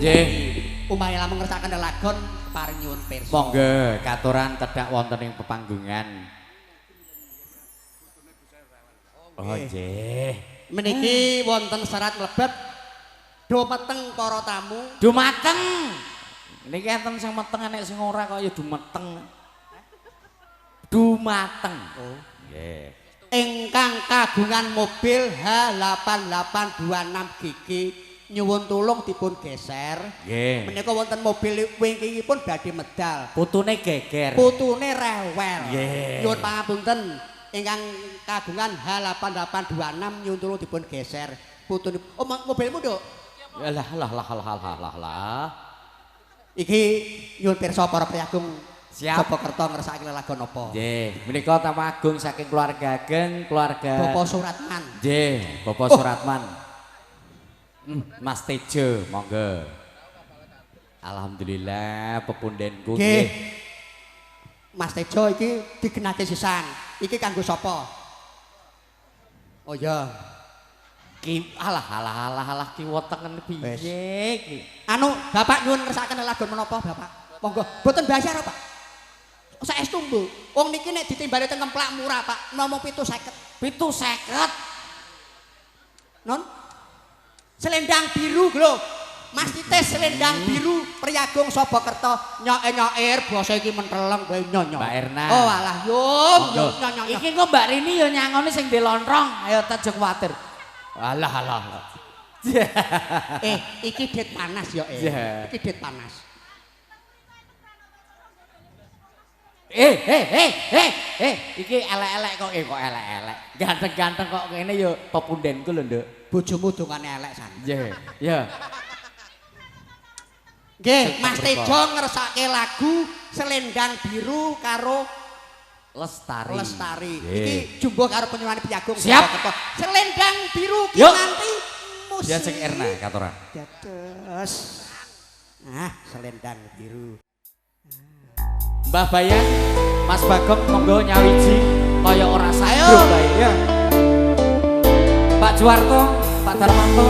Nggih. Umahe lamun ngersakaken lelagon paring nyuwun pirsa. Monggo katuran tedhak wonten ing pepanggungan. Oh nggih. Meniki wonten syarat mlebet dumateng para tamu. Dumateng. Niki enten sing meteng enek sing ora kaya dumeteng. Dumateng. Oh. Nggih. Ingkang kagungan mobil H8826 GG nyuwun tulung dipun geser. Nggih. Menika wonten mobil wingkingipun badhe medal. Putune geger. Putune rewel. Nggih. Nyuwun pangapunten ingkang kagungan H8826 nyuwun tulung dipun geser. Putune oh mobilmu, Nduk. Lah. Iki nyuwun pirsa para priyagung Siap. Sopokerto ngersakaken lelagon napa? Nggih, menika tamu agung saking keluarga ageng, keluarga Bapak Suratman. Nggih, Bapak Suratman. Mas Tejo, monggo. Alhamdulillah pepundhenku Nggih. Mas Tejo iki digenake sisan. Iki kanggo sapa? Oh iya. Ki alah kiwa tengen piye iki. Anu, Bapak nyuwun ngersakaken lelagon menapa, Bapak? Monggo, boten bayar, Pak. Saestu mbu. Wong niki nek ditimbali teng Kemplak murah, Pak. Namung 750. 750. Non. Selendang biru lho. Mas Titis selendang biru Priyagung Sobokerto nyoke-nyoker basa iki menteleng bae nyonyo. Mbak Erna. Oh alah yum nyonyo. Iki kok Mbak Rini ya nyangoni sing dilontrong. Ayo aja kuwatir. Alah. Iki dit panas ya Iki dit panas. Iki elek-elek kok elek-elek. Ganteng-ganteng kok kene ya pepundhenku lho, Nduk. Bojomu dongane elek san. Nggih. Ya. Nggih, Mas Tejo ngersake lagu Selendang Biru karo Lestari. Iki jumbo karo penyuwun Priyagung Sobokerto. Selendang Biru ki nanti musik. Ya sing Erna katoran. Dados. Selendang Biru. Mbah Bayan, Mas Bagong monggo nyawiji kaya ora Sayo. Ya. Pak Juwarto, Pak Darmanto.